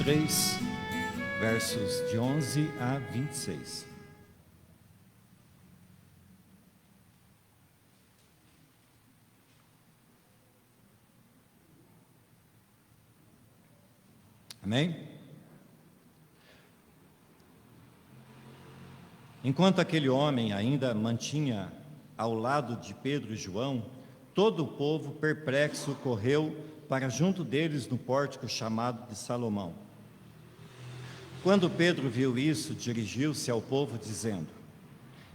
3, versos de 11 a 26. Amém? Enquanto aquele homem ainda mantinha ao lado de Pedro e João, todo o povo perplexo correu para junto deles no pórtico chamado de Salomão. Quando Pedro viu isso, dirigiu-se ao povo dizendo: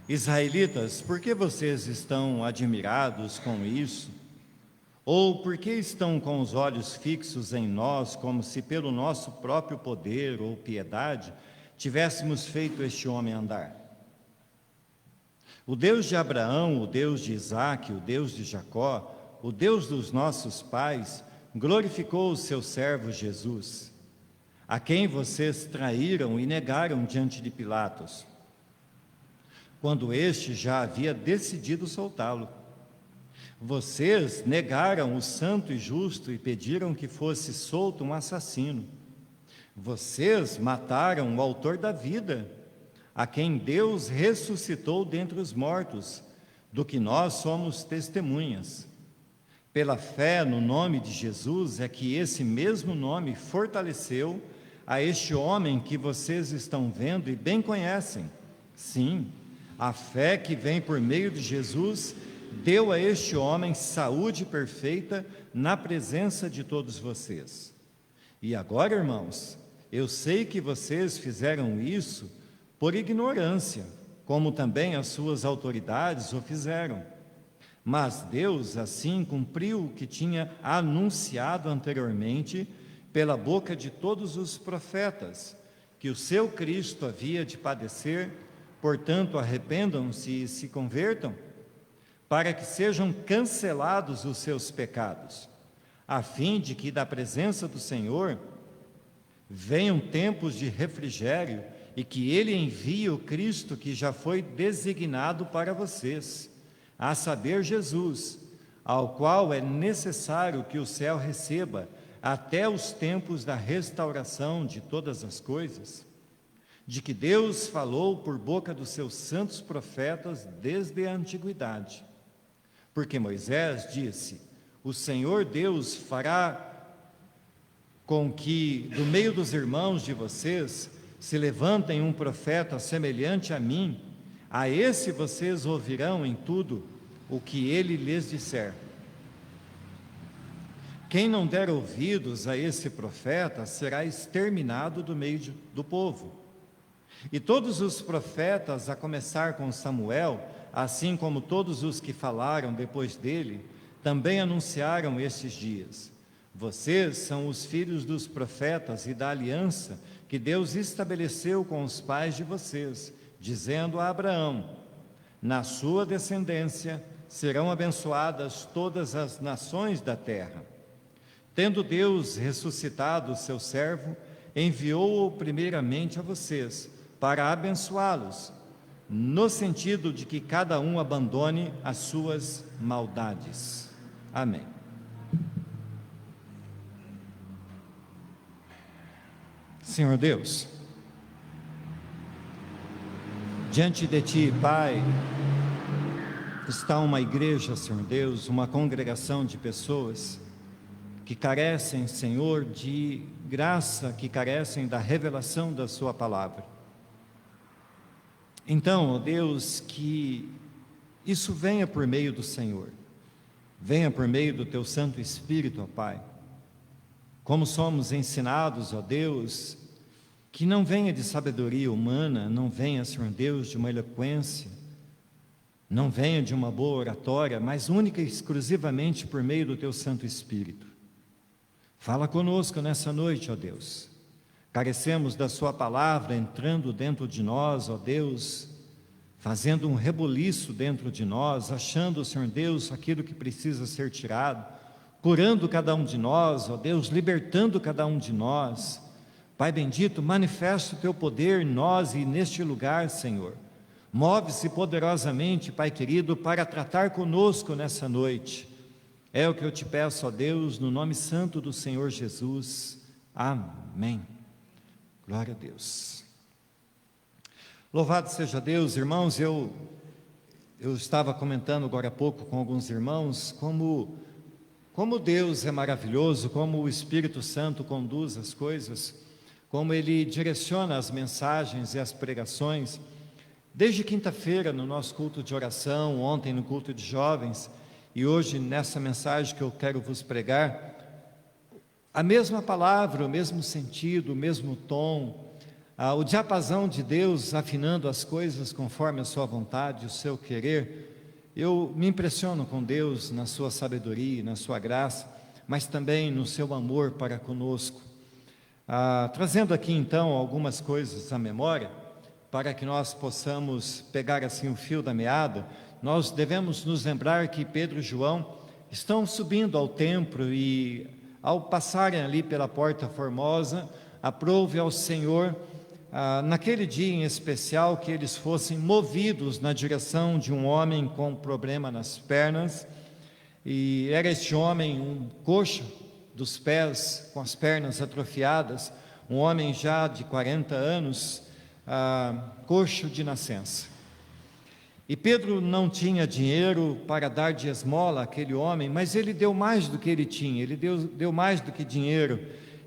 Israelitas, por que vocês estão admirados com isso? Ou por que estão com os olhos fixos em nós, como se pelo nosso próprio poder ou piedade tivéssemos feito este homem andar? O Deus de Abraão, o Deus de Isaque, o Deus de Jacó, o Deus dos nossos pais, glorificou o seu servo Jesus, a quem vocês traíram e negaram diante de Pilatos, quando este já havia decidido soltá-lo. Vocês negaram o santo e justo e pediram que fosse solto um assassino. Vocês mataram o autor da vida, a quem Deus ressuscitou dentre os mortos, do que nós somos testemunhas. Pela fé no nome de Jesus é que esse mesmo nome fortaleceu a este homem que vocês estão vendo e bem conhecem. Sim, a fé que vem por meio de Jesus deu a este homem saúde perfeita na presença de todos vocês. E agora, irmãos, eu sei que vocês fizeram isso por ignorância, como também as suas autoridades o fizeram. Mas Deus assim cumpriu o que tinha anunciado anteriormente pela boca de todos os profetas, que o seu Cristo havia de padecer, portanto arrependam-se e se convertam, para que sejam cancelados os seus pecados, a fim de que da presença do Senhor venham tempos de refrigério e que Ele envie o Cristo que já foi designado para vocês, a saber, Jesus, ao qual é necessário que o céu receba até os tempos da restauração de todas as coisas, de que Deus falou por boca dos seus santos profetas desde a antiguidade. Porque Moisés disse: o Senhor Deus fará com que do meio dos irmãos de vocês se levantem um profeta semelhante a mim, a esse vocês ouvirão em tudo o que ele lhes disser. Quem não der ouvidos a esse profeta será exterminado do meio do povo. E todos os profetas, a começar com Samuel, assim como todos os que falaram depois dele, também anunciaram estes dias. Vocês são os filhos dos profetas e da aliança que Deus estabeleceu com os pais de vocês, dizendo a Abraão: na sua descendência serão abençoadas todas as nações da terra. Tendo Deus ressuscitado o seu servo, enviou-o primeiramente a vocês, para abençoá-los, no sentido de que cada um abandone as suas maldades. Amém. Senhor Deus, diante de Ti, Pai, está uma igreja, Senhor Deus, uma congregação de pessoas que carecem, Senhor, de graça, que carecem da revelação da Sua palavra. Então, ó Deus, que isso venha por meio do Senhor, venha por meio do Teu Santo Espírito, ó Pai. Como somos ensinados, ó Deus, que não venha de sabedoria humana, não venha, Senhor Deus, de uma eloquência, não venha de uma boa oratória, mas única e exclusivamente por meio do Teu Santo Espírito. Fala conosco nessa noite, ó Deus. Carecemos da Sua palavra entrando dentro de nós, ó Deus, fazendo um rebuliço dentro de nós, achando, Senhor Deus, aquilo que precisa ser tirado, curando cada um de nós, ó Deus, libertando cada um de nós. Pai bendito, manifesta o Teu poder em nós e neste lugar, Senhor. Move-se poderosamente, Pai querido, para tratar conosco nessa noite. É o que eu te peço, ó Deus, no nome santo do Senhor Jesus. Amém. Glória a Deus. Louvado seja Deus, irmãos. Eu estava comentando agora há pouco com alguns irmãos como Deus é maravilhoso, como o Espírito Santo conduz as coisas, como Ele direciona as mensagens e as pregações. Desde quinta-feira no nosso culto de oração, ontem no culto de jovens e hoje nessa mensagem que eu quero vos pregar, a mesma palavra, o mesmo sentido, o mesmo tom, o diapasão de Deus afinando as coisas conforme a sua vontade, o seu querer. Eu me impressiono com Deus na sua sabedoria, na sua graça, mas também no seu amor para conosco. Trazendo aqui então algumas coisas à memória, para que nós possamos pegar assim o fio da meada, nós devemos nos lembrar que Pedro e João estão subindo ao templo e, ao passarem ali pela Porta Formosa, aprove ao Senhor, naquele dia em especial, que eles fossem movidos na direção de um homem com problema nas pernas, e era este homem um coxo dos pés, com as pernas atrofiadas, um homem já de 40 anos, coxo de nascença. E Pedro não tinha dinheiro para dar de esmola àquele homem, mas ele deu mais do que ele tinha, ele deu mais do que dinheiro.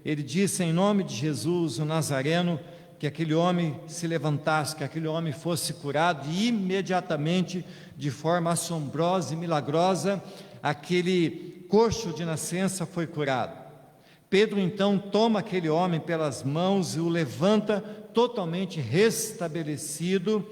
Ele disse em nome de Jesus, o Nazareno, que aquele homem se levantasse, que aquele homem fosse curado, e imediatamente, de forma assombrosa e milagrosa, aquele coxo de nascença foi curado. Pedro então toma aquele homem pelas mãos e o levanta totalmente restabelecido,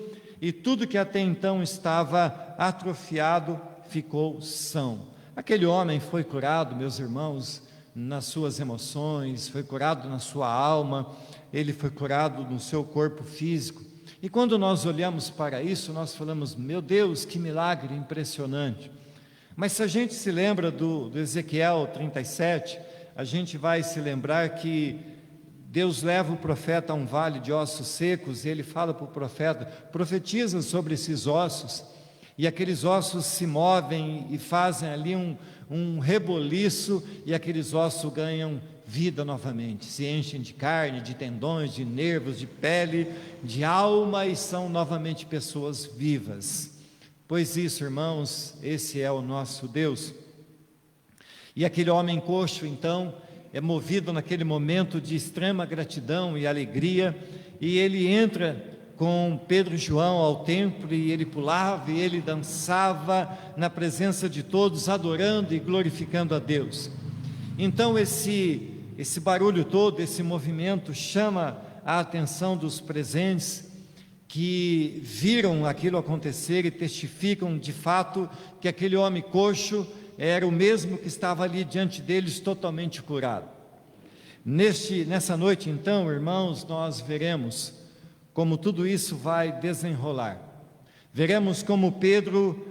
e tudo que até então estava atrofiado ficou são. Aquele homem foi curado, meus irmãos, nas suas emoções, foi curado na sua alma, ele foi curado no seu corpo físico. E quando nós olhamos para isso, nós falamos, meu Deus, que milagre impressionante. Mas se a gente se lembra do Ezequiel 37, a gente vai se lembrar que Deus leva o profeta a um vale de ossos secos, e ele fala para o profeta, profetiza sobre esses ossos, e aqueles ossos se movem e fazem ali um reboliço, e aqueles ossos ganham vida novamente, se enchem de carne, de tendões, de nervos, de pele, de alma, e são novamente pessoas vivas. Pois isso, irmãos, esse é o nosso Deus. E aquele homem coxo, então, é movido naquele momento de extrema gratidão e alegria, e ele entra com Pedro e João ao templo, e ele pulava e ele dançava na presença de todos, adorando e glorificando a Deus. Então esse barulho todo, esse movimento chama a atenção dos presentes, que viram aquilo acontecer e testificam de fato que aquele homem coxo era o mesmo que estava ali diante deles, totalmente curado. Nessa noite então, irmãos, nós veremos como tudo isso vai desenrolar. Veremos como Pedro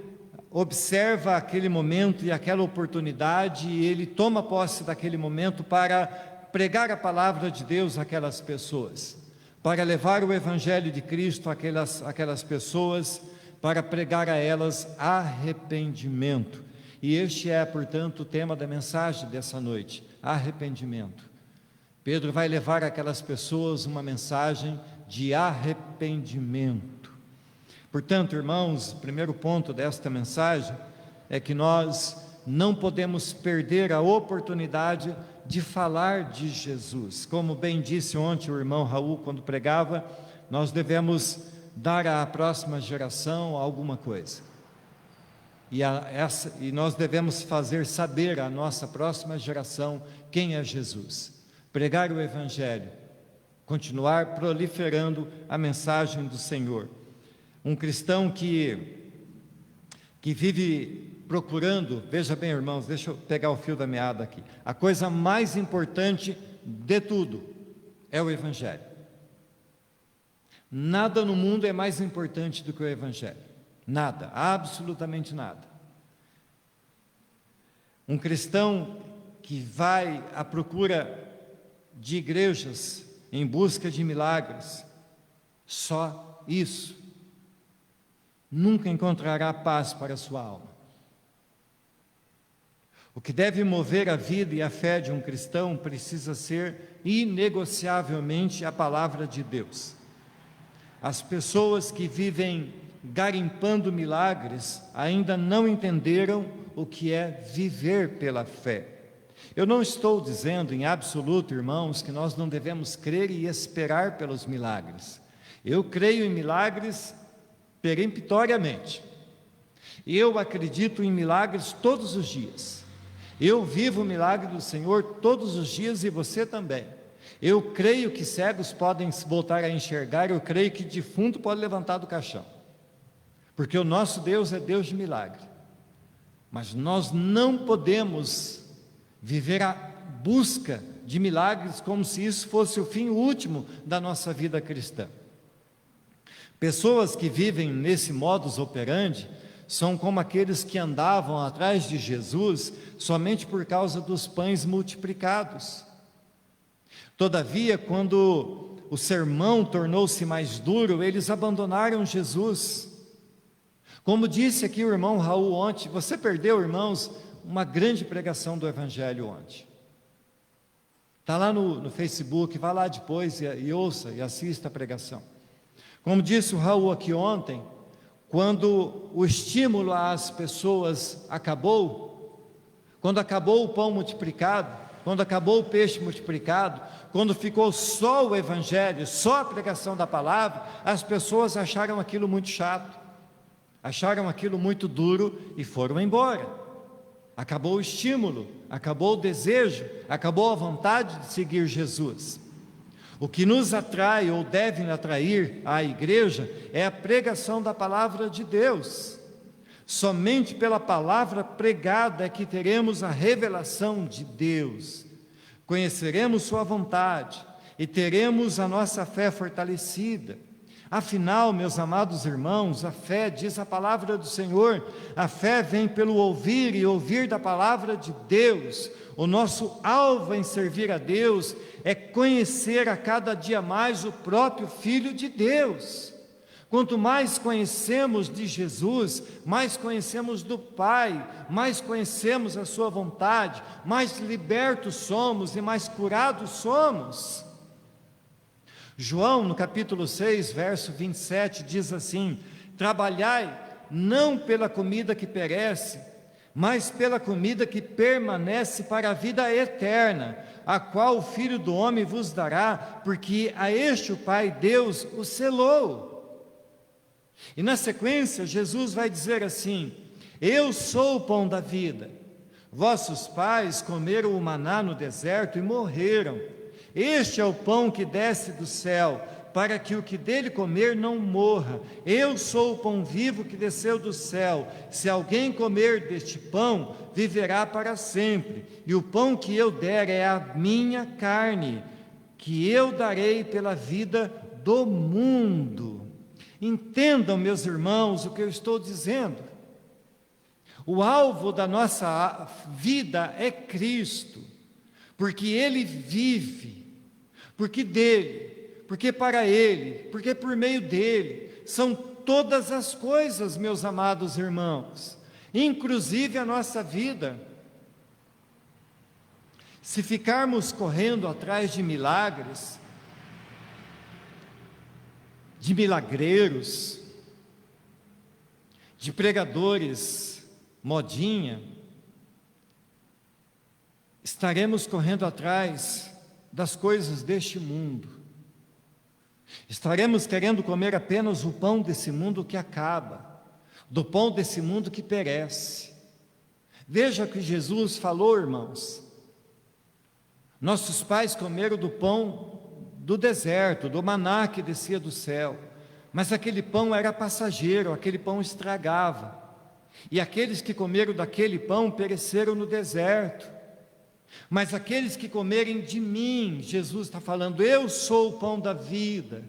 observa aquele momento e aquela oportunidade, e ele toma posse daquele momento para pregar a palavra de Deus àquelas pessoas, para levar o Evangelho de Cristo àquelas pessoas, para pregar a elas arrependimento. E este é, portanto, o tema da mensagem dessa noite, arrependimento. Pedro vai levar àquelas pessoas uma mensagem de arrependimento. Portanto, irmãos, o primeiro ponto desta mensagem é que nós não podemos perder a oportunidade de falar de Jesus. Como bem disse ontem o irmão Raul quando pregava, nós devemos dar à próxima geração alguma coisa. E nós devemos fazer saber à nossa próxima geração quem é Jesus. Pregar o Evangelho, continuar proliferando a mensagem do Senhor. Um cristão que vive procurando, veja bem, irmãos, deixa eu pegar o fio da meada aqui. A coisa mais importante de tudo é o Evangelho. Nada no mundo é mais importante do que o Evangelho. Nada, absolutamente nada. Um cristão que vai à procura de igrejas em busca de milagres, só isso, nunca encontrará paz para a sua alma. O que deve mover a vida e a fé de um cristão precisa ser inegociavelmente a palavra de Deus. As pessoas que vivem garimpando milagres ainda não entenderam o que é viver pela fé. Eu não estou dizendo em absoluto, irmãos, que nós não devemos crer e esperar pelos milagres. Eu creio em milagres peremptoriamente. Eu acredito em milagres todos os dias. Eu vivo o milagre do Senhor todos os dias e você também. Eu creio que cegos podem voltar a enxergar, eu creio que defunto pode levantar do caixão. Porque o nosso Deus é Deus de milagre. Mas nós não podemos viver a busca de milagres como se isso fosse o fim último da nossa vida cristã. Pessoas que vivem nesse modus operandi são como aqueles que andavam atrás de Jesus somente por causa dos pães multiplicados. Todavia, quando o sermão tornou-se mais duro, eles abandonaram Jesus. Como disse aqui o irmão Raul ontem, você perdeu, irmãos, uma grande pregação do Evangelho ontem. Está lá no Facebook, vá lá depois e ouça e assista a pregação. Como disse o Raul aqui ontem, quando o estímulo às pessoas acabou, quando acabou o pão multiplicado, quando acabou o peixe multiplicado, quando ficou só o Evangelho, só a pregação da palavra, as pessoas acharam aquilo muito chato, acharam aquilo muito duro e foram embora. Acabou o estímulo, acabou o desejo, acabou a vontade de seguir Jesus. O que nos atrai ou deve atrair à igreja é a pregação da palavra de Deus. Somente pela palavra pregada é que teremos a revelação de Deus, conheceremos sua vontade e teremos a nossa fé fortalecida. Afinal, meus amados irmãos, a fé, diz a palavra do Senhor, a fé vem pelo ouvir e ouvir da palavra de Deus. O nosso alvo em servir a Deus é conhecer a cada dia mais o próprio Filho de Deus. Quanto mais conhecemos de Jesus, mais conhecemos do Pai, mais conhecemos a sua vontade, mais libertos somos e mais curados somos. João, no capítulo 6, verso 27, diz assim: trabalhai não pela comida que perece, mas pela comida que permanece para a vida eterna, a qual o Filho do Homem vos dará, porque a este o Pai Deus o selou. E na sequência, Jesus vai dizer assim: eu sou o pão da vida. Vossos pais comeram o maná no deserto e morreram. Este é o pão que desce do céu, para que o que dele comer não morra. Eu sou o pão vivo que desceu do céu. Se alguém comer deste pão, viverá para sempre. E o pão que eu der é a minha carne, que eu darei pela vida do mundo. Entendam, meus irmãos, o que eu estou dizendo. O alvo da nossa vida é Cristo, porque Ele vive, porque dele, porque para Ele, porque por meio dele, são todas as coisas, meus amados irmãos, inclusive a nossa vida. Se ficarmos correndo atrás de milagres, de milagreiros, de pregadores modinha, estaremos correndo atrás das coisas deste mundo. Estaremos querendo comer apenas o pão desse mundo que acaba, do pão desse mundo que perece. Veja que Jesus falou, irmãos. Nossos pais comeram do pão do deserto, do maná que descia do céu, mas aquele pão era passageiro, aquele pão estragava, e aqueles que comeram daquele pão pereceram no deserto. Mas aqueles que comerem de mim, Jesus está falando, eu sou o pão da vida,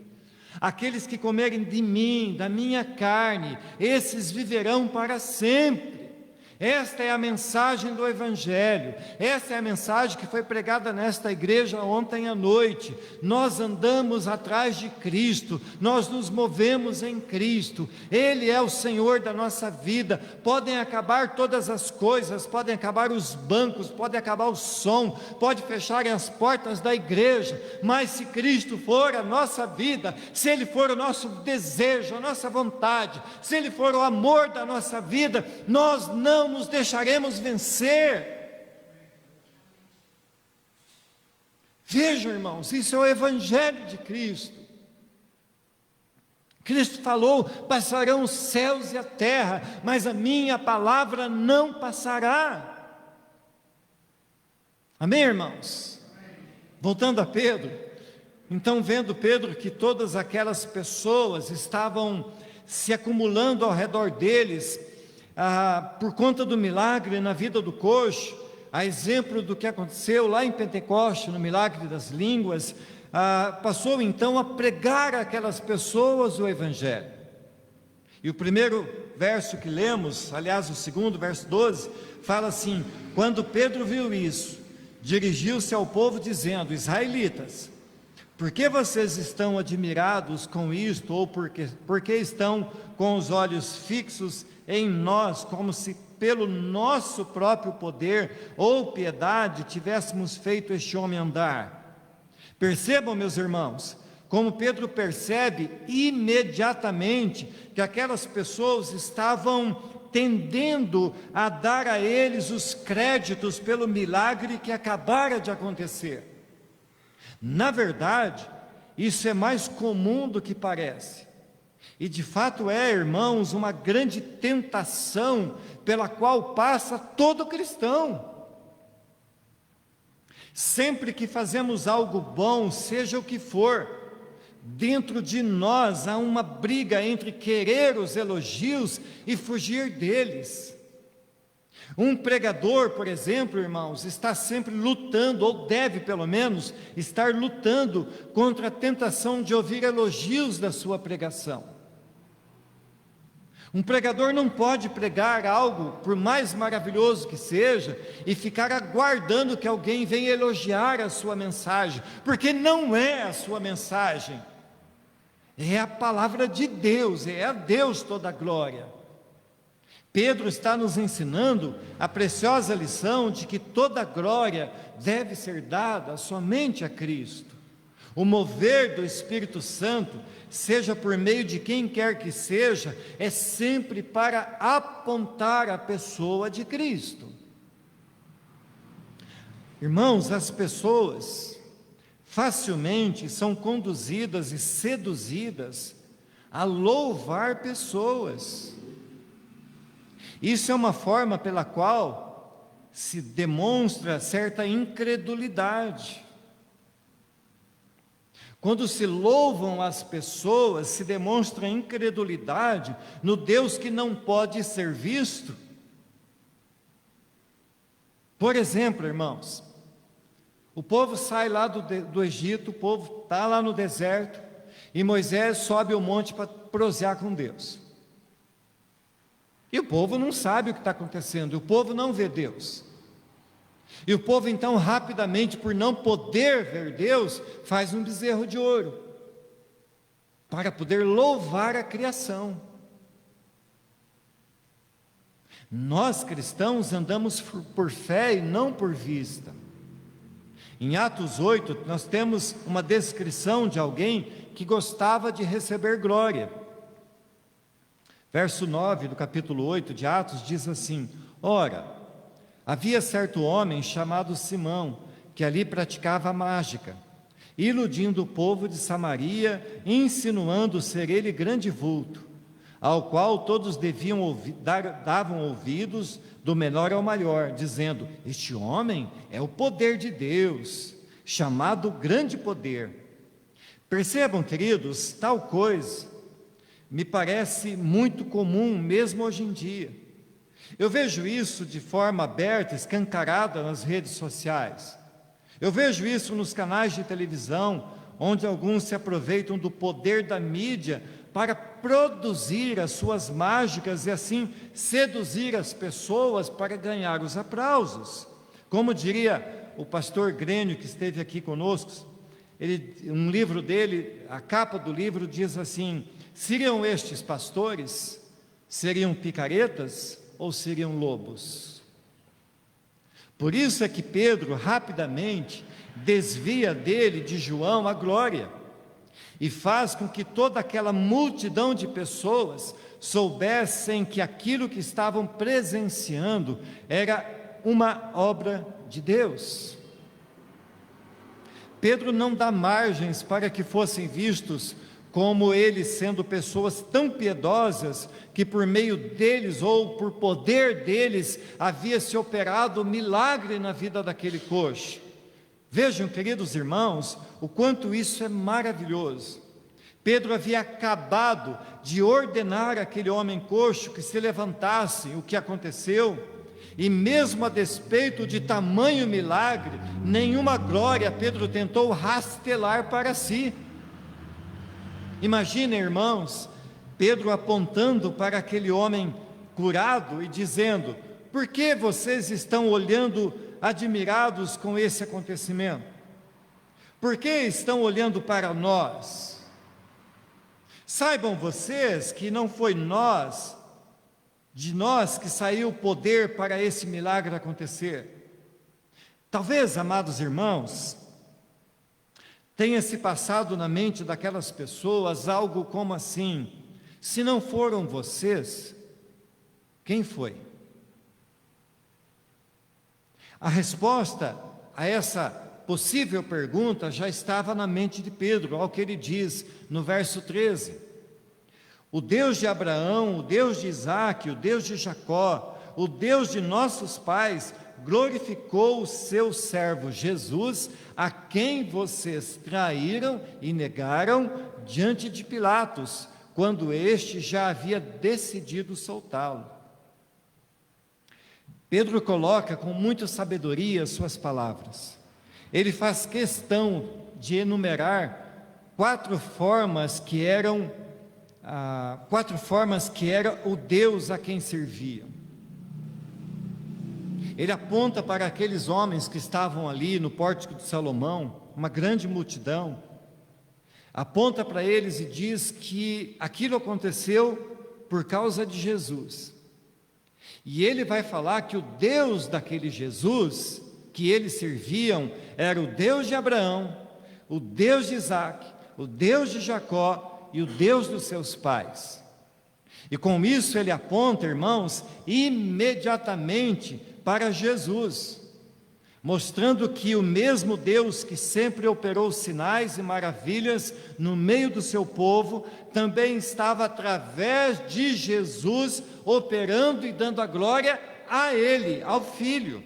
aqueles que comerem de mim, da minha carne, esses viverão para sempre. Esta é a mensagem do Evangelho, esta é a mensagem que foi pregada nesta igreja ontem à noite. Nós andamos atrás de Cristo, nós nos movemos em Cristo, Ele é o Senhor da nossa vida. Podem acabar todas as coisas, podem acabar os bancos, pode acabar o som, pode fecharem as portas da igreja, mas se Cristo for a nossa vida, se Ele for o nosso desejo, a nossa vontade, se Ele for o amor da nossa vida, nós não nos deixaremos vencer. Vejam, irmãos, isso é o Evangelho de Cristo. Cristo falou: passarão os céus e a terra, mas a minha palavra não passará. Amém, irmãos? Voltando a Pedro, então, vendo Pedro que todas aquelas pessoas estavam se acumulando ao redor deles, por conta do milagre na vida do coxo, a exemplo do que aconteceu lá em Pentecoste, no milagre das línguas, passou então a pregar àquelas pessoas o Evangelho. E o primeiro verso que lemos, aliás o segundo, verso 12, fala assim: quando Pedro viu isso, dirigiu-se ao povo dizendo: israelitas, por que vocês estão admirados com isto, ou porque estão com os olhos fixos em nós, como se pelo nosso próprio poder ou piedade tivéssemos feito este homem andar? Percebam, meus irmãos, como Pedro percebe imediatamente que aquelas pessoas estavam tendendo a dar a eles os créditos pelo milagre que acabara de acontecer. Na verdade, isso é mais comum do que parece. E de fato é, irmãos, uma grande tentação pela qual passa todo cristão. Sempre que fazemos algo bom, seja o que for, dentro de nós há uma briga entre querer os elogios e fugir deles. Um pregador, por exemplo, irmãos, está sempre lutando, ou deve pelo menos estar lutando contra a tentação de ouvir elogios da sua pregação. Um pregador não pode pregar algo, por mais maravilhoso que seja, e ficar aguardando que alguém venha elogiar a sua mensagem, porque não é a sua mensagem, é a palavra de Deus, é a Deus toda a glória. Pedro está nos ensinando a preciosa lição de que toda a glória deve ser dada somente a Cristo. O mover do Espírito Santo, seja por meio de quem quer que seja, é sempre para apontar a pessoa de Cristo. Irmãos, as pessoas facilmente são conduzidas e seduzidas a louvar pessoas. Isso é uma forma pela qual se demonstra certa incredulidade. Quando se louvam as pessoas, se demonstra incredulidade no Deus que não pode ser visto. Por exemplo, irmãos, o povo sai lá do Egito, o povo está lá no deserto, e Moisés sobe o monte para prosear com Deus. E o povo não sabe o que está acontecendo, o povo não vê Deus. E o povo então rapidamente, por não poder ver Deus, faz um bezerro de ouro, para poder louvar a criação. Nós cristãos andamos por fé e não por vista. Em Atos 8, nós temos uma descrição de alguém que gostava de receber glória. Verso 9 do capítulo 8 de Atos diz assim: ora, havia certo homem chamado Simão, que ali praticava a mágica, iludindo o povo de Samaria, insinuando ser ele grande vulto, ao qual todos davam ouvidos, do menor ao maior, dizendo: este homem é o poder de Deus, chamado grande poder. Percebam, queridos, tal coisa me parece muito comum, mesmo hoje em dia. Eu vejo isso de forma aberta, escancarada nas redes sociais. Eu vejo isso nos canais de televisão, onde alguns se aproveitam do poder da mídia para produzir as suas mágicas e assim seduzir as pessoas para ganhar os aplausos. Como diria o pastor Grênio, que esteve aqui conosco, um livro dele, a capa do livro diz assim: seriam estes pastores? Seriam picaretas ou seriam lobos? Por isso é que Pedro rapidamente desvia dele, de João, a glória, e faz com que toda aquela multidão de pessoas soubessem que aquilo que estavam presenciando era uma obra de Deus. Pedro não dá margens para que fossem vistos como eles sendo pessoas tão piedosas que por meio deles ou por poder deles havia se operado milagre na vida daquele coxo. Vejam, queridos irmãos, o quanto isso é maravilhoso. Pedro havia acabado de ordenar aquele homem coxo que se levantasse. O que aconteceu? E mesmo a despeito de tamanho milagre, nenhuma glória Pedro tentou rastelar para si. Imaginem, irmãos, Pedro apontando para aquele homem curado e dizendo: por que vocês estão olhando admirados com esse acontecimento? Por que estão olhando para nós? Saibam vocês que não foi de nós que saiu o poder para esse milagre acontecer. Talvez, amados irmãos, tenha se passado na mente daquelas pessoas algo como assim: se não foram vocês, quem foi? A resposta a essa possível pergunta já estava na mente de Pedro, ao que ele diz no verso 13: o Deus de Abraão, o Deus de Isaque, o Deus de Jacó, o Deus de nossos pais, glorificou o seu servo Jesus, a quem vocês traíram e negaram diante de Pilatos, quando este já havia decidido soltá-lo. Pedro coloca com muita sabedoria suas palavras. Ele faz questão de enumerar quatro formas que era o Deus a quem serviam. Ele aponta para aqueles homens que estavam ali no pórtico de Salomão, uma grande multidão, aponta para eles e diz que aquilo aconteceu por causa de Jesus. E ele vai falar que o Deus daquele Jesus que eles serviam era o Deus de Abraão, o Deus de Isaque, o Deus de Jacó e o Deus dos seus pais. E com isso ele aponta, irmãos, imediatamente para Jesus, mostrando que o mesmo Deus que sempre operou sinais e maravilhas no meio do seu povo, também estava através de Jesus operando e dando a glória a Ele, ao Filho.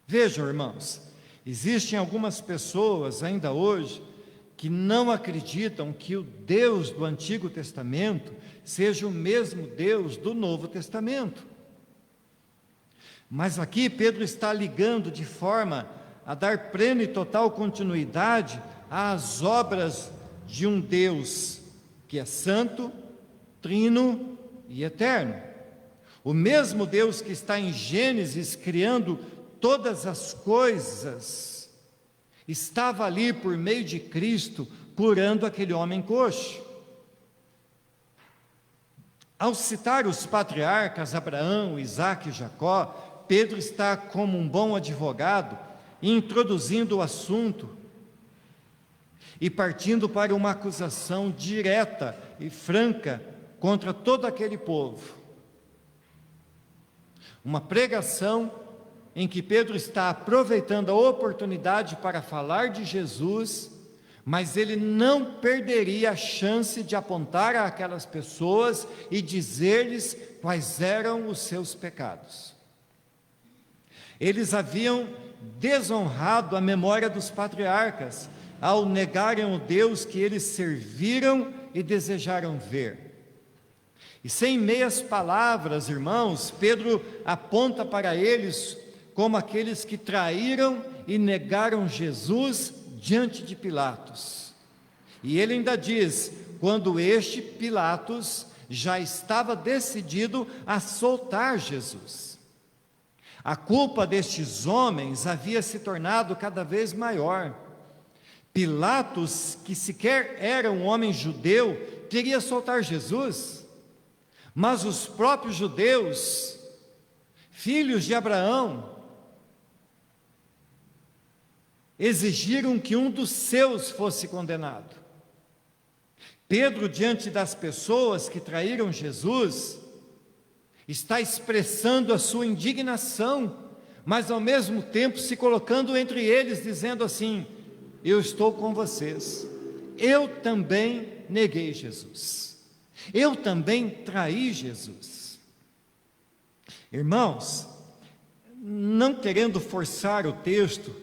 Vejam, irmãos, existem algumas pessoas ainda hoje que não acreditam que o Deus do Antigo Testamento seja o mesmo Deus do Novo Testamento. Mas aqui Pedro está ligando de forma a dar plena e total continuidade às obras de um Deus que é santo, trino e eterno. O mesmo Deus que está em Gênesis criando todas as coisas, estava ali por meio de Cristo curando aquele homem coxo. Ao citar os patriarcas Abraão, Isaque e Jacó, Pedro está como um bom advogado, introduzindo o assunto e partindo para uma acusação direta e franca contra todo aquele povo. Uma pregação em que Pedro está aproveitando a oportunidade para falar de Jesus, mas ele não perderia a chance de apontar àquelas pessoas e dizer-lhes quais eram os seus pecados. Eles haviam desonrado a memória dos patriarcas ao negarem o Deus que eles serviram e desejaram ver. E sem meias palavras, irmãos, Pedro aponta para eles como aqueles que traíram e negaram Jesus diante de Pilatos. E ele ainda diz: quando este Pilatos já estava decidido a soltar Jesus. A culpa destes homens havia se tornado cada vez maior. Pilatos, que sequer era um homem judeu, queria soltar Jesus, mas os próprios judeus, filhos de Abraão, exigiram que um dos seus fosse condenado. Pedro, diante das pessoas que traíram Jesus, está expressando a sua indignação, mas ao mesmo tempo se colocando entre eles, dizendo assim: eu estou com vocês, eu também neguei Jesus, eu também traí Jesus. Irmãos, não querendo forçar o texto,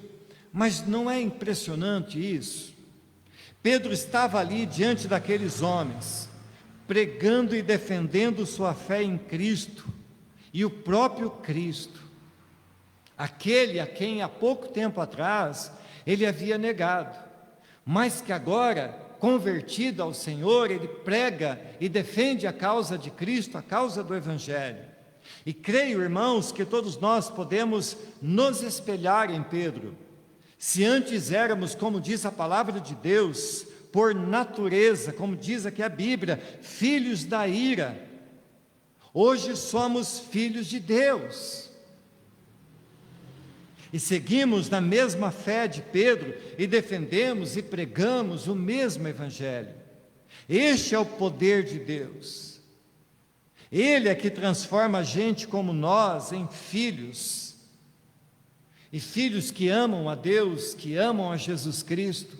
mas não é impressionante isso? Pedro estava ali diante daqueles homens, pregando e defendendo sua fé em Cristo, e o próprio Cristo, aquele a quem há pouco tempo atrás ele havia negado, mas que agora, convertido ao Senhor, ele prega e defende a causa de Cristo, a causa do Evangelho. E creio, irmãos, que todos nós podemos nos espelhar em Pedro. Se antes éramos, como diz a palavra de Deus, por natureza, como diz aqui a Bíblia, filhos da ira, hoje somos filhos de Deus. E seguimos na mesma fé de Pedro e defendemos e pregamos o mesmo Evangelho. Este é o poder de Deus. Ele é que transforma a gente como nós em filhos. E filhos que amam a Deus, que amam a Jesus Cristo,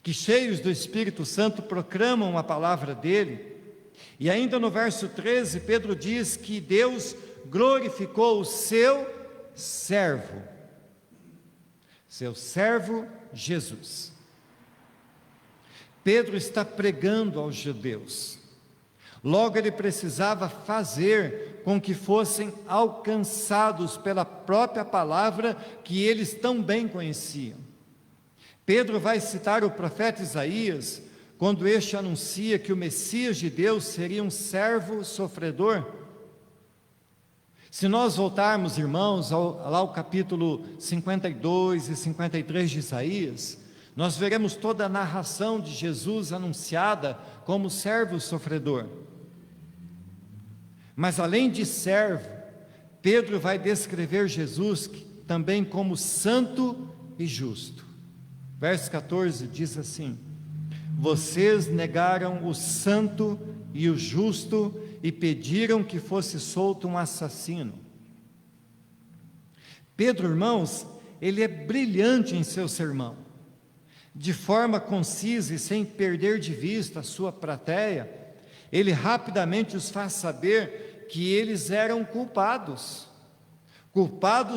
que cheios do Espírito Santo proclamam a palavra dele. E ainda no verso 13, Pedro diz que Deus glorificou o seu servo Jesus. Pedro está pregando aos judeus, logo ele precisava fazer com que fossem alcançados pela própria palavra que eles tão bem conheciam. Pedro vai citar o profeta Isaías, quando este anuncia que o Messias de Deus seria um servo sofredor. Se nós voltarmos, irmãos, lá ao capítulo 52 e 53 de Isaías, nós veremos toda a narração de Jesus anunciada como servo sofredor. Mas além de servo, Pedro vai descrever Jesus também como santo e justo. Verso 14 diz assim: vocês negaram o santo e o justo e pediram que fosse solto um assassino. Pedro, irmãos, ele é brilhante em seu sermão. De forma concisa e sem perder de vista a sua plateia, ele rapidamente os faz saber que eles eram culpados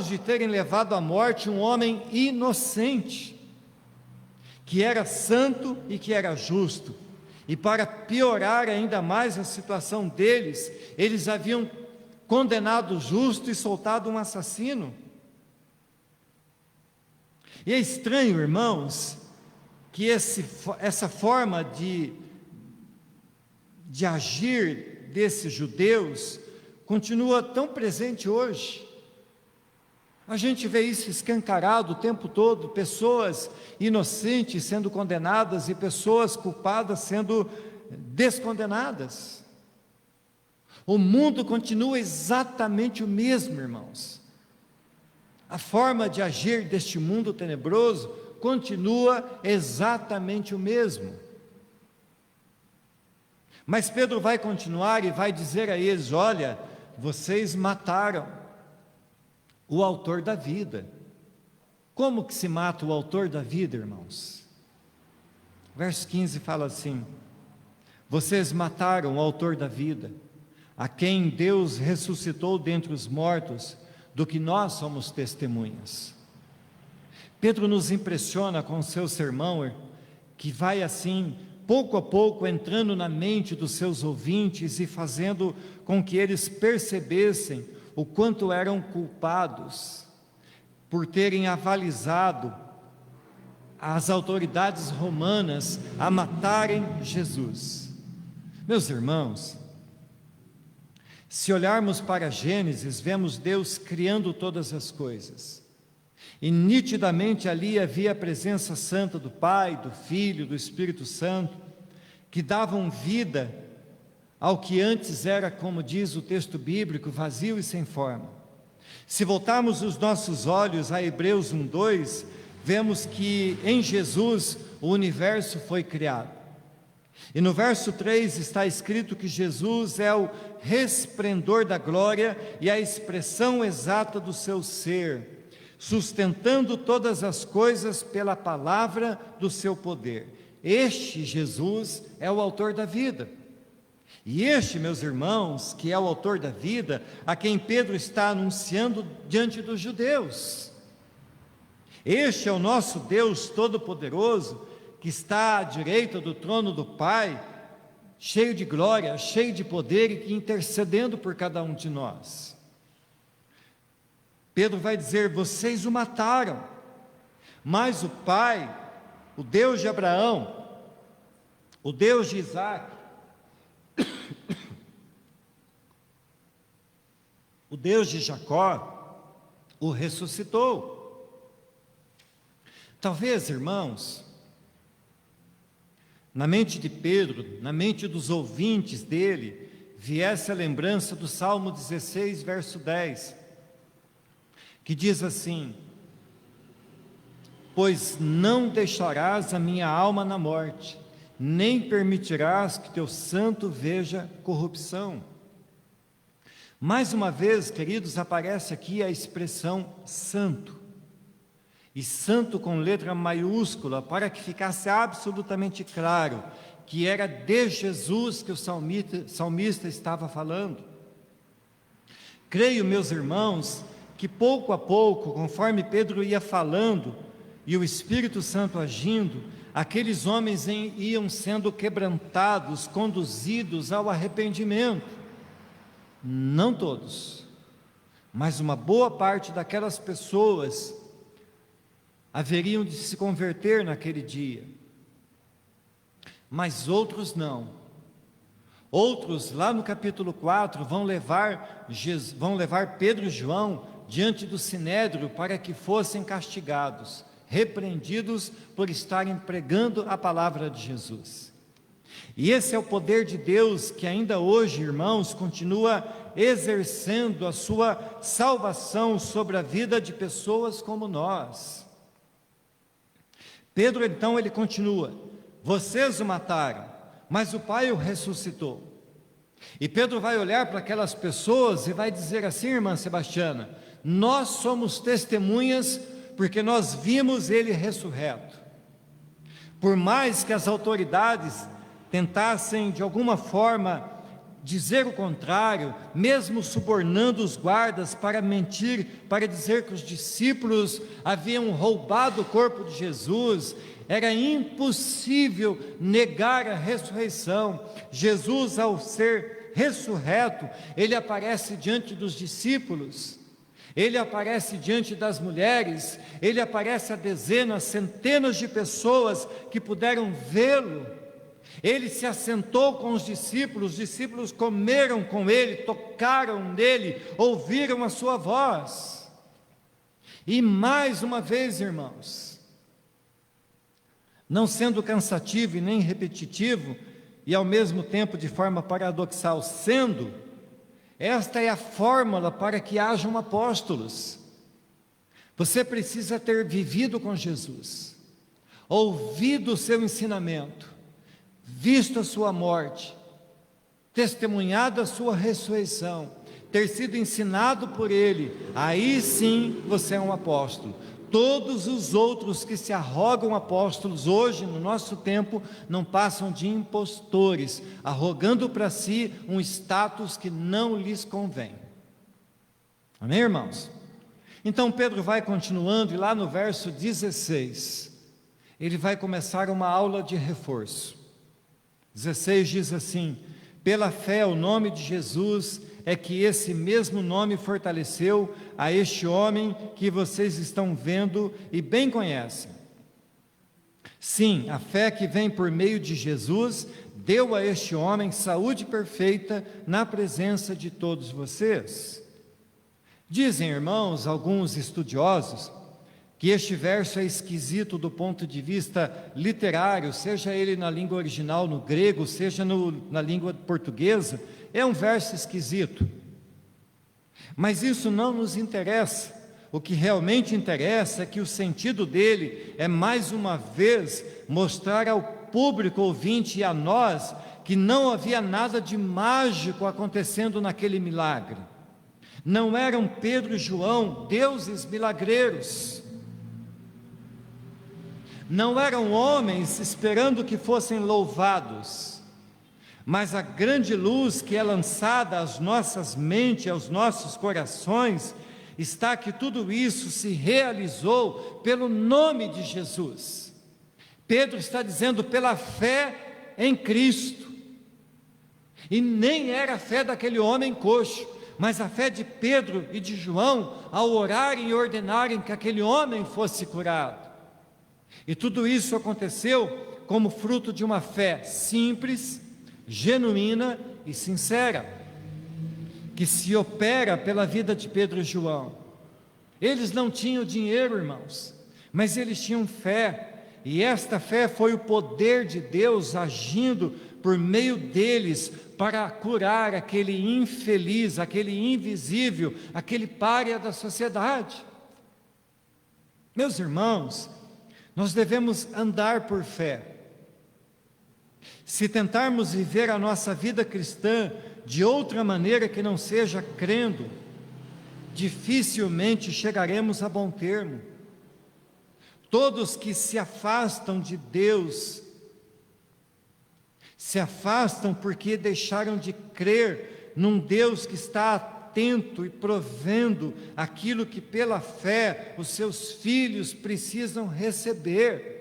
de terem levado à morte um homem inocente, que era santo e que era justo. E para piorar ainda mais a situação deles, eles haviam condenado o justo e soltado um assassino. E é estranho, irmãos, que essa forma de agir desses judeus continua tão presente hoje. A gente vê isso escancarado o tempo todo, pessoas inocentes sendo condenadas e pessoas culpadas sendo descondenadas. O mundo continua exatamente o mesmo, irmãos. A forma de agir deste mundo tenebroso continua exatamente o mesmo. Mas Pedro vai continuar e vai dizer a eles: olha, vocês mataram o autor da vida. Como que se mata o autor da vida, irmãos? Verso 15 fala assim: vocês mataram o autor da vida, a quem Deus ressuscitou dentre os mortos, do que nós somos testemunhas. Pedro nos impressiona com o seu sermão, que vai assim, pouco a pouco, entrando na mente dos seus ouvintes e fazendo com que eles percebessem o quanto eram culpados por terem avalizado as autoridades romanas a matarem Jesus. Meus irmãos, se olharmos para Gênesis, vemos Deus criando todas as coisas. E nitidamente ali havia a presença santa do Pai, do Filho, do Espírito Santo, que davam vida ao que antes era, como diz o texto bíblico, vazio e sem forma. Se voltarmos os nossos olhos a Hebreus 1:2, vemos que em Jesus o universo foi criado. E no verso 3 está escrito que Jesus é o resplendor da glória e a expressão exata do seu ser, sustentando todas as coisas pela palavra do seu poder. Este Jesus é o autor da vida. E este, meus irmãos, que é o autor da vida, a quem Pedro está anunciando diante dos judeus. Este é o nosso Deus Todo-Poderoso, que está à direita do trono do Pai, cheio de glória, cheio de poder e intercedendo por cada um de nós. Pedro vai dizer: vocês o mataram, mas o Pai, o Deus de Abraão, o Deus de Isaac, o Deus de Jacó, o ressuscitou. Talvez, irmãos, na mente de Pedro, na mente dos ouvintes dele, viesse a lembrança do Salmo 16, verso 10, que diz assim: pois não deixarás a minha alma na morte, nem permitirás que teu santo veja corrupção. Mais uma vez, queridos, aparece aqui a expressão santo, e santo com letra maiúscula, para que ficasse absolutamente claro que era de Jesus que o salmista estava falando. Creio, meus irmãos, que pouco a pouco, conforme Pedro ia falando e o Espírito Santo agindo, aqueles homens iam sendo quebrantados, conduzidos ao arrependimento. Não todos, mas uma boa parte daquelas pessoas haveriam de se converter naquele dia, mas outros não. Outros, lá no capítulo 4, vão levar Pedro e João diante do sinédrio para que fossem castigados, repreendidos por estarem pregando a palavra de Jesus. E esse é o poder de Deus que ainda hoje, irmãos, continua exercendo a sua salvação sobre a vida de pessoas como nós. Pedro então ele continua: vocês o mataram, mas o Pai o ressuscitou. E Pedro vai olhar para aquelas pessoas e vai dizer assim: irmã Sebastiana, nós somos testemunhas porque nós vimos ele ressurreto. Por mais que as autoridades tentassem de alguma forma dizer o contrário, mesmo subornando os guardas para mentir, para dizer que os discípulos haviam roubado o corpo de Jesus, era impossível negar a ressurreição. Jesus, ao ser ressurreto, ele aparece diante dos discípulos, ele aparece diante das mulheres, ele aparece a dezenas, centenas de pessoas que puderam vê-lo. Ele se assentou com os discípulos comeram com ele, tocaram nele, ouviram a sua voz. E mais uma vez, irmãos, não sendo cansativo e nem repetitivo, e ao mesmo tempo de forma paradoxal sendo, esta é a fórmula para que hajam apóstolos. Você precisa ter vivido com Jesus, ouvido o seu ensinamento, visto a sua morte, testemunhado a sua ressurreição, ter sido ensinado por ele, aí sim você é um apóstolo. Todos os outros que se arrogam apóstolos hoje, no nosso tempo, não passam de impostores, arrogando para si um status que não lhes convém. Amém, irmãos? Então Pedro vai continuando, e lá no verso 16, ele vai começar uma aula de reforço. 16 diz assim: pela fé o nome de Jesus é que esse mesmo nome fortaleceu a este homem que vocês estão vendo e bem conhecem. Sim, a fé que vem por meio de Jesus deu a este homem saúde perfeita na presença de todos vocês. Dizem, irmãos, alguns estudiosos, que este verso é esquisito do ponto de vista literário, seja ele na língua original, no grego, seja na língua portuguesa, é um verso esquisito. Mas isso não nos interessa. O que realmente interessa é que o sentido dele é, mais uma vez, mostrar ao público ouvinte e a nós que não havia nada de mágico acontecendo naquele milagre. Não eram Pedro e João deuses milagreiros. Não eram homens esperando que fossem louvados. Mas a grande luz que é lançada às nossas mentes, aos nossos corações, está que tudo isso se realizou pelo nome de Jesus. Pedro está dizendo pela fé em Cristo. E nem era a fé daquele homem coxo, mas a fé de Pedro e de João ao orarem e ordenarem que aquele homem fosse curado. E tudo isso aconteceu como fruto de uma fé simples, genuína e sincera, que se opera pela vida de Pedro e João. Eles não tinham dinheiro, irmãos, mas eles tinham fé, e esta fé foi o poder de Deus agindo por meio deles para curar aquele infeliz, aquele invisível, aquele pária da sociedade. Meus irmãos, nós devemos andar por fé. Se tentarmos viver a nossa vida cristã de outra maneira que não seja crendo, dificilmente chegaremos a bom termo. Todos que se afastam de Deus, se afastam porque deixaram de crer num Deus que está atento e provendo aquilo que pela fé os seus filhos precisam receber.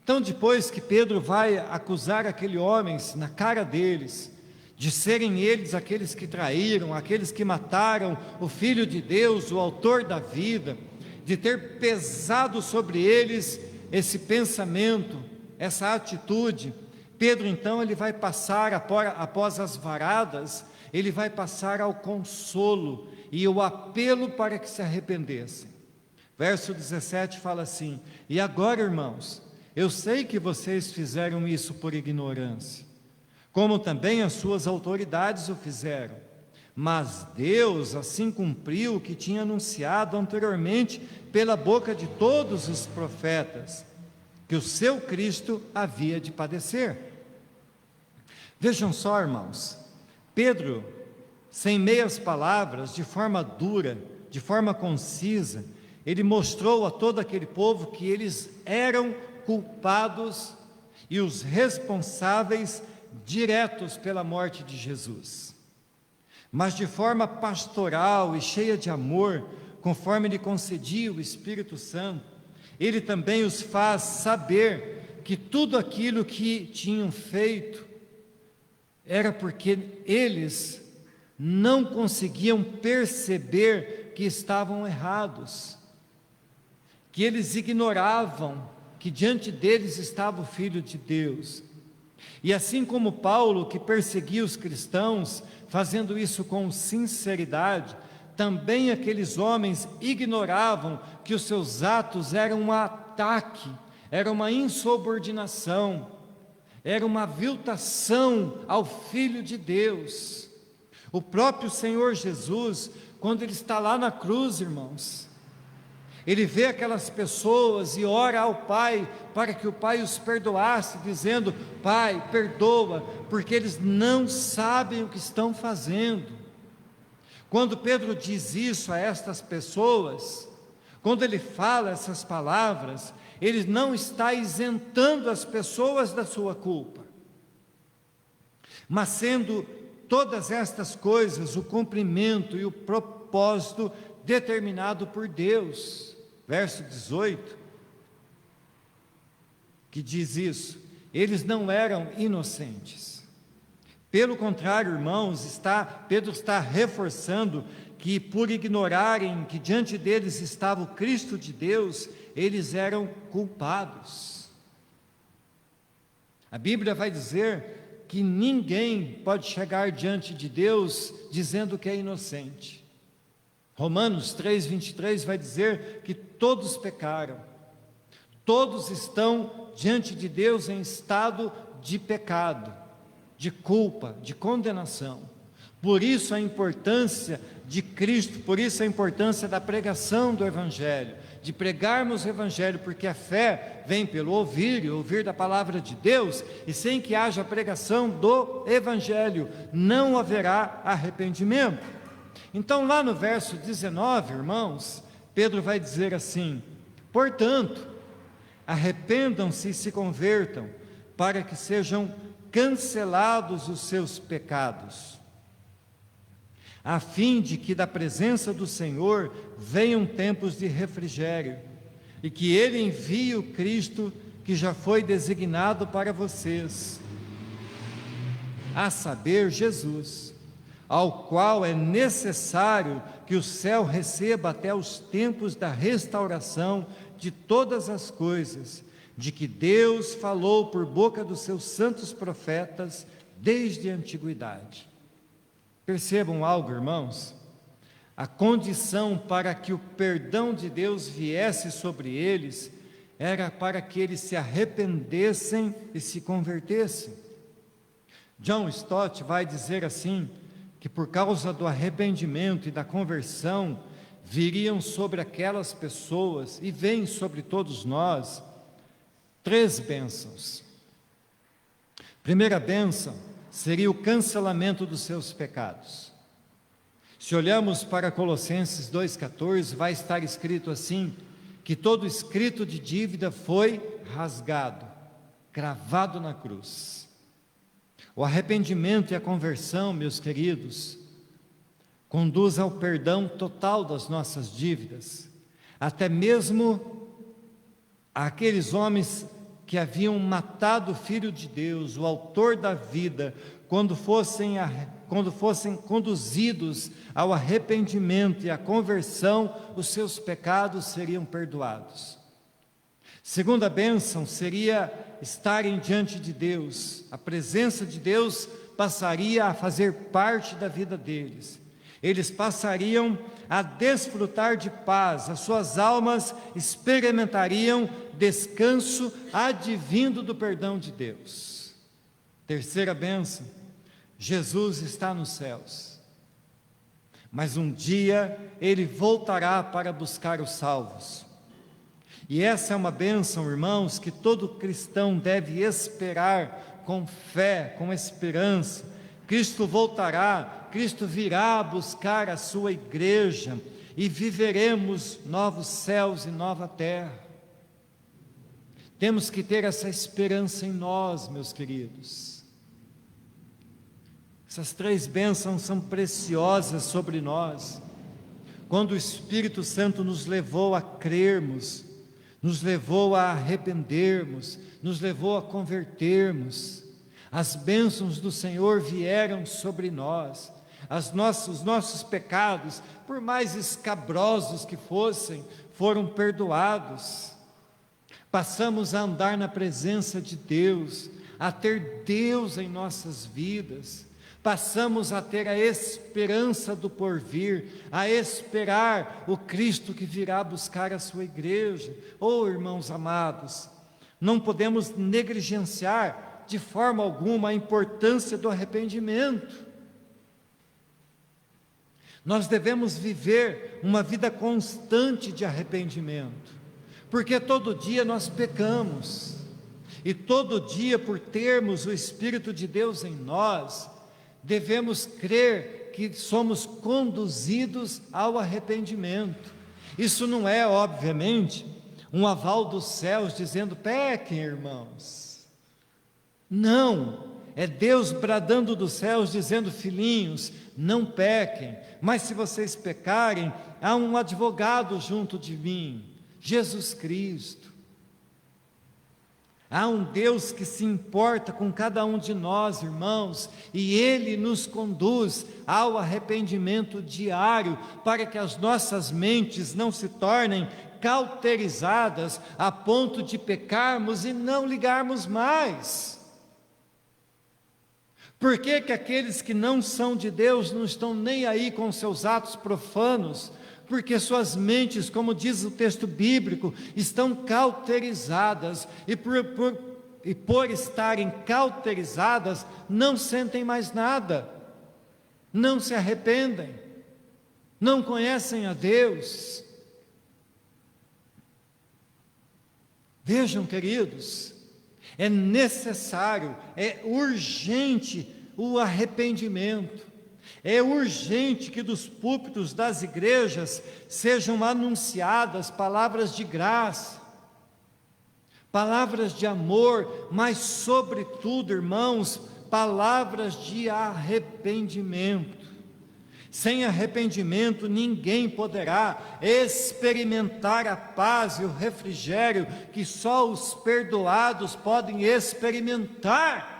Então, depois que Pedro vai acusar aquele homem na cara deles, de serem eles aqueles que traíram, aqueles que mataram o Filho de Deus, o autor da vida, de ter pesado sobre eles esse pensamento, essa atitude, Pedro então ele vai passar, após as varadas, ele vai passar ao consolo e o apelo para que se arrependessem. Verso 17 fala assim: e agora, irmãos, eu sei que vocês fizeram isso por ignorância, como também as suas autoridades o fizeram, mas Deus assim cumpriu o que tinha anunciado anteriormente pela boca de todos os profetas, que o seu Cristo havia de padecer. Vejam só, irmãos, Pedro, sem meias palavras, de forma dura, de forma concisa, ele mostrou a todo aquele povo que eles eram culpados e os responsáveis diretos pela morte de Jesus. Mas de forma pastoral e cheia de amor, conforme lhe concedia o Espírito Santo, ele também os faz saber que tudo aquilo que tinham feito era porque eles não conseguiam perceber que estavam errados, que eles ignoravam que diante deles estava o Filho de Deus. E assim como Paulo, que perseguia os cristãos, fazendo isso com sinceridade, também aqueles homens ignoravam que os seus atos eram um ataque, era uma insubordinação, era uma aviltação ao Filho de Deus. O próprio Senhor Jesus, quando ele está lá na cruz, irmãos, ele vê aquelas pessoas e ora ao Pai, para que o Pai os perdoasse, dizendo: Pai, perdoa, porque eles não sabem o que estão fazendo. Quando Pedro diz isso a estas pessoas, quando ele fala essas palavras, ele não está isentando as pessoas da sua culpa, mas sendo todas estas coisas o cumprimento e o propósito determinado por Deus. Verso 18, que diz isso: eles não eram inocentes. Pelo contrário, irmãos, Pedro está reforçando que, por ignorarem que diante deles estava o Cristo de Deus, eles eram culpados. A Bíblia vai dizer que ninguém pode chegar diante de Deus dizendo que é inocente. Romanos 3:23 vai dizer que todos pecaram, todos estão diante de Deus em estado de pecado, de culpa, de condenação. Por isso a importância de Cristo, por isso a importância da pregação do Evangelho, de pregarmos o Evangelho, porque a fé vem pelo ouvir e ouvir da palavra de Deus, e sem que haja pregação do Evangelho, não haverá arrependimento. Então lá no verso 19, irmãos, Pedro vai dizer assim: portanto, arrependam-se e se convertam, para que sejam cancelados os seus pecados, a fim de que da presença do Senhor venham tempos de refrigério, e que Ele envie o Cristo que já foi designado para vocês, a saber, Jesus, ao qual é necessário que o céu receba até os tempos da restauração de todas as coisas, de que Deus falou por boca dos seus santos profetas desde a antiguidade. Percebam algo, irmãos? A condição para que o perdão de Deus viesse sobre eles era para que eles se arrependessem e se convertessem. John Stott vai dizer assim, que por causa do arrependimento e da conversão, viriam sobre aquelas pessoas, e vêm sobre todos nós, 3 bênçãos. Primeira bênção seria o cancelamento dos seus pecados. Se olhamos para Colossenses 2,14, vai estar escrito assim, que todo escrito de dívida foi rasgado, cravado na cruz. O arrependimento e a conversão, meus queridos, conduz ao perdão total das nossas dívidas, até mesmo aqueles homens que haviam matado o Filho de Deus, o autor da vida, quando fossem conduzidos ao arrependimento e à conversão, os seus pecados seriam perdoados. Segunda bênção seria estarem diante de Deus. A presença de Deus passaria a fazer parte da vida deles. Eles passariam a desfrutar de paz, as suas almas experimentariam descanso advindo do perdão de Deus. Terceira bênção, Jesus está nos céus, mas um dia Ele voltará para buscar os salvos. E essa é uma bênção, irmãos, que todo cristão deve esperar com fé, com esperança. Cristo voltará, Cristo virá buscar a sua igreja, e viveremos novos céus e nova terra. Temos que ter essa esperança em nós, meus queridos. Essas 3 bênçãos são preciosas sobre nós. Quando o Espírito Santo nos levou a crermos, nos levou a arrependermos, nos levou a convertermos, as bênçãos do Senhor vieram sobre nós, os nossos pecados, por mais escabrosos que fossem, foram perdoados. Passamos a andar na presença de Deus, a ter Deus em nossas vidas, passamos a ter a esperança do porvir, a esperar o Cristo que virá buscar a sua igreja. Oh, irmãos amados, não podemos negligenciar de forma alguma a importância do arrependimento. Nós devemos viver uma vida constante de arrependimento, porque todo dia nós pecamos, e todo dia, por termos o Espírito de Deus em nós, devemos crer que somos conduzidos ao arrependimento. Isso não é, obviamente, um aval dos céus dizendo: pequem, irmãos. Não, é Deus bradando dos céus dizendo: filhinhos, não pequem, mas se vocês pecarem, há um advogado junto de mim, Jesus Cristo. Há um Deus que se importa com cada um de nós, irmãos, e Ele nos conduz ao arrependimento diário, para que as nossas mentes não se tornem cauterizadas a ponto de pecarmos e não ligarmos mais. Por que que aqueles que não são de Deus não estão nem aí com seus atos profanos? Porque suas mentes, como diz o texto bíblico, estão cauterizadas, e por estarem cauterizadas, não sentem mais nada, não se arrependem, não conhecem a Deus. Vejam, queridos, é necessário, é urgente o arrependimento. É urgente que dos púlpitos das igrejas sejam anunciadas palavras de graça, palavras de amor, mas sobretudo, irmãos, palavras de arrependimento. Sem arrependimento ninguém poderá experimentar a paz e o refrigério que só os perdoados podem experimentar.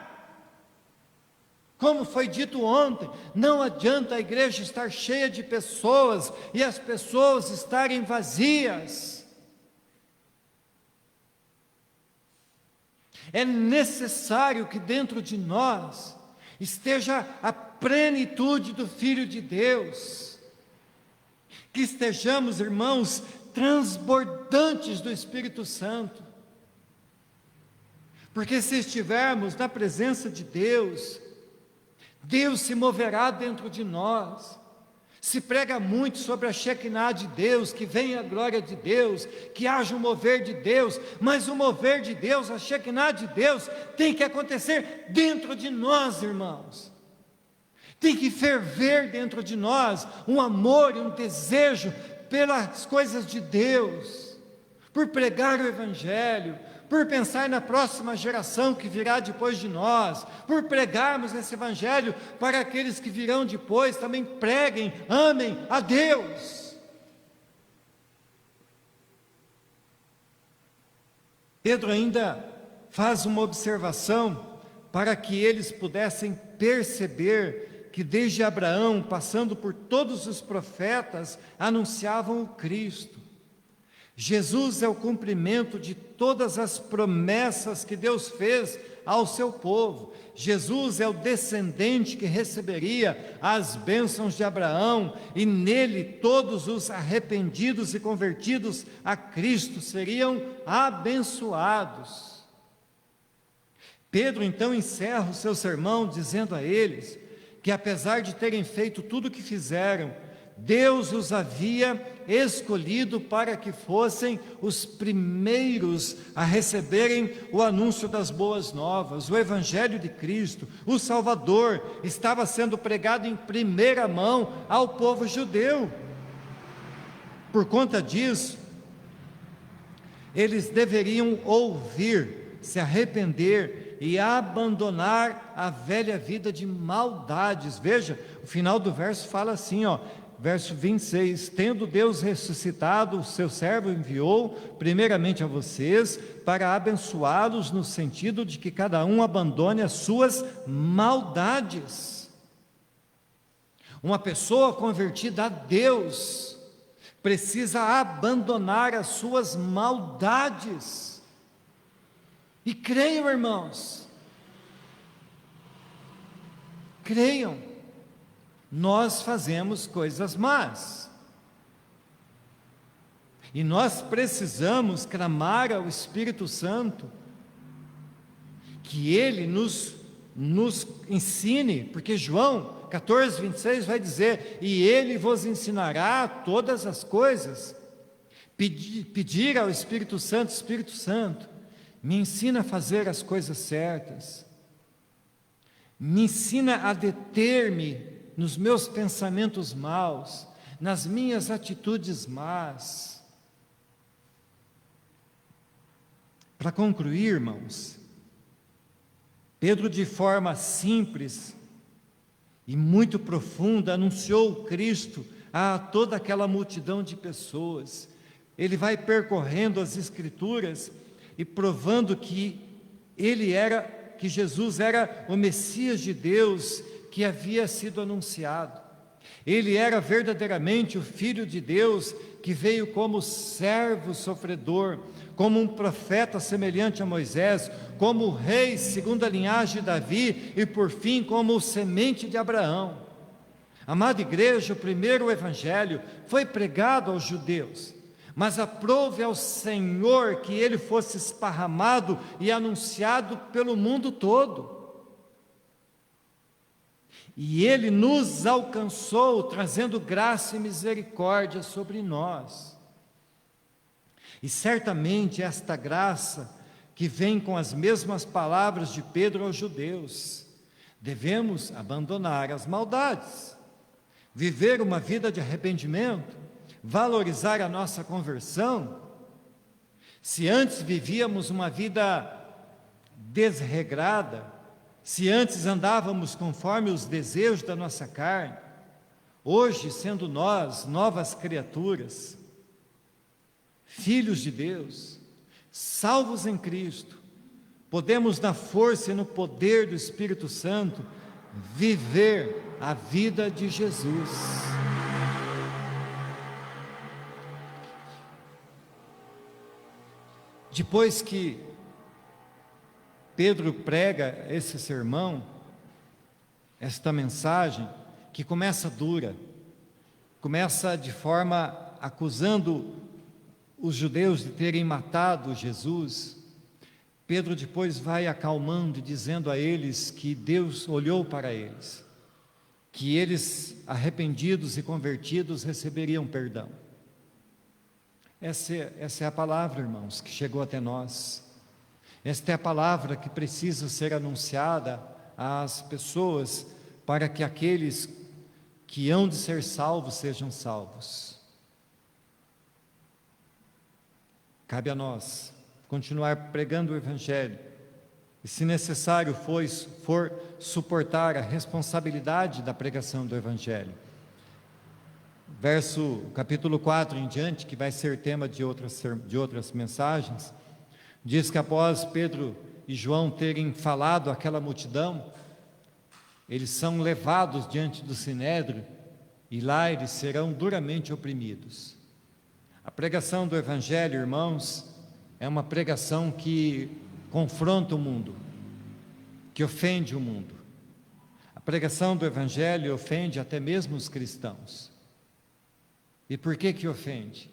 Como foi dito ontem, não adianta a igreja estar cheia de pessoas e as pessoas estarem vazias. É necessário que dentro de nós esteja a plenitude do Filho de Deus, que estejamos, irmãos, transbordantes do Espírito Santo, porque se estivermos na presença de Deus, Deus se moverá dentro de nós. Se prega muito sobre a Shekinah de Deus, que venha a glória de Deus, que haja um mover de Deus, mas o mover de Deus, a Shekinah de Deus, tem que acontecer dentro de nós, irmãos. Tem que ferver dentro de nós um amor e um desejo pelas coisas de Deus, por pregar o Evangelho, por pensar na próxima geração que virá depois de nós, por pregarmos esse Evangelho para aqueles que virão depois, também preguem, amem a Deus. Pedro ainda faz uma observação para que eles pudessem perceber que desde Abraão, passando por todos os profetas, anunciavam o Cristo. Jesus é o cumprimento de todas as promessas que Deus fez ao seu povo. Jesus é o descendente que receberia as bênçãos de Abraão, e nele todos os arrependidos e convertidos a Cristo seriam abençoados. Pedro então encerra o seu sermão dizendo a eles que, apesar de terem feito tudo o que fizeram, Deus os havia escolhido para que fossem os primeiros a receberem o anúncio das boas novas. O Evangelho de Cristo, o Salvador, estava sendo pregado em primeira mão ao povo judeu. Por conta disso, eles deveriam ouvir, se arrepender e abandonar a velha vida de maldades. Veja, o final do verso fala assim, verso 26, tendo Deus ressuscitado, o seu servo enviou primeiramente a vocês para abençoá-los, no sentido de que cada um abandone as suas maldades. Uma pessoa convertida a Deus precisa abandonar as suas maldades. E creiam, irmãos, creiam, nós fazemos coisas más, e nós precisamos clamar ao Espírito Santo, que Ele nos ensine, porque João 14, 26 vai dizer, e Ele vos ensinará todas as coisas. Pedir ao Espírito Santo, me ensina a fazer as coisas certas, me ensina a deter-me nos meus pensamentos maus, nas minhas atitudes más. Para concluir, irmãos, Pedro, de forma simples e muito profunda, anunciou o Cristo a toda aquela multidão de pessoas. Ele vai percorrendo as Escrituras e provando que que Jesus era o Messias de Deus que havia sido anunciado. Ele era verdadeiramente o Filho de Deus que veio como servo sofredor, como um profeta semelhante a Moisés, como rei segundo a linhagem de Davi e por fim como o semente de Abraão. Amada igreja, o primeiro evangelho foi pregado aos judeus, mas aprove ao Senhor que ele fosse esparramado e anunciado pelo mundo todo. E ele nos alcançou, trazendo graça e misericórdia sobre nós. E certamente esta graça, que vem com as mesmas palavras de Pedro aos judeus, devemos abandonar as maldades, viver uma vida de arrependimento, valorizar a nossa conversão. Se antes vivíamos uma vida desregrada, se antes andávamos conforme os desejos da nossa carne, hoje, sendo nós novas criaturas, filhos de Deus, salvos em Cristo, podemos na força e no poder do Espírito Santo viver a vida de Jesus. Depois que Pedro prega esse sermão, esta mensagem, que começa dura, começa de forma acusando os judeus de terem matado Jesus. Pedro depois vai acalmando e dizendo a eles que Deus olhou para eles, que eles, arrependidos e convertidos, receberiam perdão. Essa é a palavra, irmãos, que chegou até nós. Esta é a palavra que precisa ser anunciada às pessoas, para que aqueles que hão de ser salvos sejam salvos. Cabe a nós continuar pregando o Evangelho, e se necessário for suportar a responsabilidade da pregação do Evangelho. Capítulo 4 em diante, que vai ser tema de outras mensagens, diz que após Pedro e João terem falado àquela multidão, eles são levados diante do Sinédrio, e lá eles serão duramente oprimidos. A pregação do Evangelho, irmãos, é uma pregação que confronta o mundo, que ofende o mundo. A pregação do Evangelho ofende até mesmo os cristãos. E por que ofende?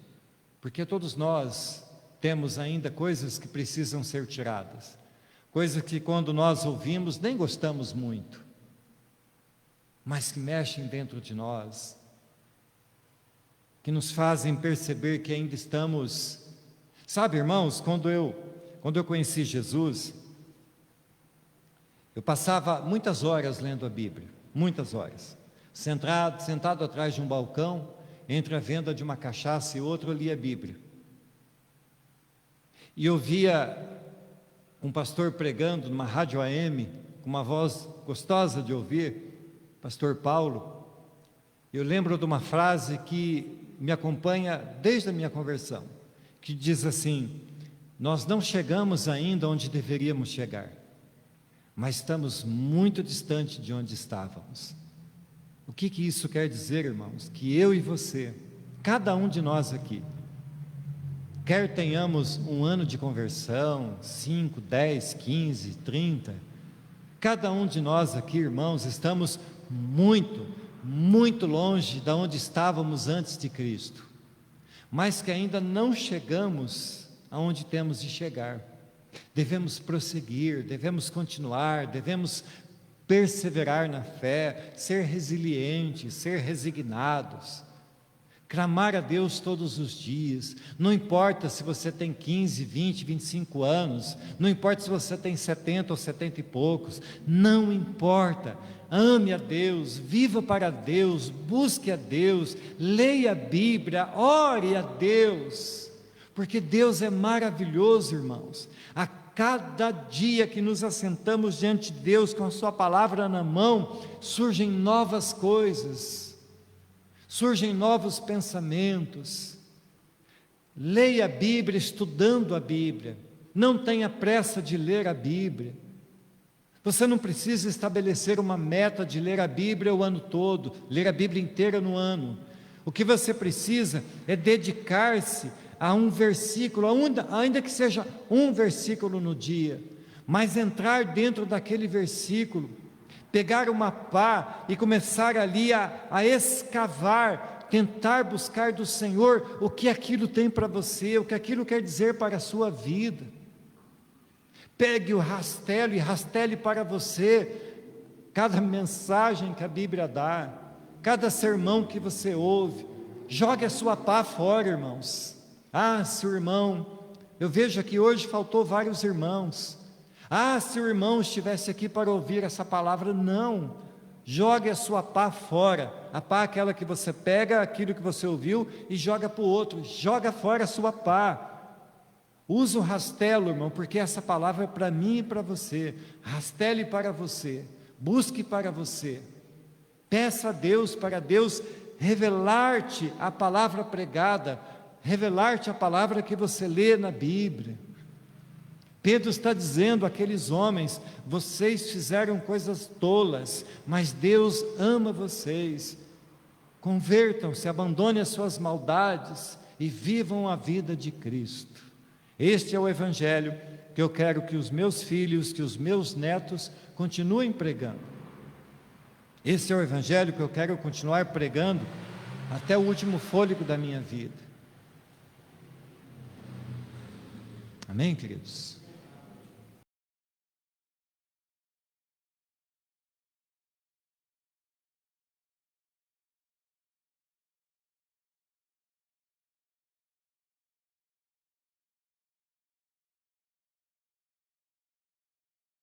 Porque todos nós temos ainda coisas que precisam ser tiradas, coisas que quando nós ouvimos nem gostamos muito, mas que mexem dentro de nós, que nos fazem perceber que ainda estamos... Sabe, irmãos, quando eu conheci Jesus, eu passava muitas horas lendo a Bíblia, muitas horas, sentado atrás de um balcão, entre a venda de uma cachaça e outra, eu lia a Bíblia. E eu via um pastor pregando numa rádio AM, com uma voz gostosa de ouvir, pastor Paulo. Eu lembro de uma frase que me acompanha desde a minha conversão, que diz assim: nós não chegamos ainda onde deveríamos chegar, mas estamos muito distante de onde estávamos. O que isso quer dizer, irmãos? Que eu e você, cada um de nós aqui, quer tenhamos um ano de conversão, 5, 10, 15, 30, cada um de nós aqui, irmãos, estamos muito, muito longe de onde estávamos antes de Cristo, mas que ainda não chegamos aonde temos de chegar. Devemos prosseguir, devemos continuar, devemos perseverar na fé, ser resilientes, ser resignados, clamar a Deus todos os dias. Não importa se você tem 15, 20, 25 anos, não importa se você tem 70 ou 70 e poucos, não importa. Ame a Deus, viva para Deus, busque a Deus, leia a Bíblia, ore a Deus, porque Deus é maravilhoso, irmãos. A cada dia que nos assentamos diante de Deus com a sua palavra na mão, surgem novas coisas, surgem novos pensamentos. Leia a Bíblia estudando a Bíblia, Não tenha pressa de ler a Bíblia. Você não precisa estabelecer uma meta de ler a Bíblia o ano todo, ler a Bíblia inteira no ano. O que você precisa é dedicar-se a um versículo, ainda que seja um versículo no dia, mas entrar dentro daquele versículo, pegar uma pá e começar ali a escavar, tentar buscar do Senhor o que aquilo tem para você, o que aquilo quer dizer para a sua vida. Pegue o rastelo e rastele para você cada mensagem que a Bíblia dá, cada sermão que você ouve. Jogue a sua pá fora, irmãos. Ah, se o irmão, eu vejo aqui hoje faltou vários irmãos. Ah, se o irmão estivesse aqui para ouvir essa palavra. Não, jogue a sua pá fora. A pá é aquela que você pega aquilo que você ouviu e joga para o outro. Joga fora a sua pá. Usa o rastelo, irmão, porque essa palavra é para mim e para você. Rastele para você, busque para você. Peça a Deus, para Deus revelar-te a palavra pregada, revelar-te a palavra que você lê na Bíblia. Pedro está dizendo àqueles homens: vocês fizeram coisas tolas, mas Deus ama vocês. Convertam-se, abandonem as suas maldades e vivam a vida de Cristo. Este é o Evangelho que eu quero que os meus filhos, que os meus netos continuem pregando. Esse é o Evangelho que eu quero continuar pregando até o último fôlego da minha vida. Amém, queridos?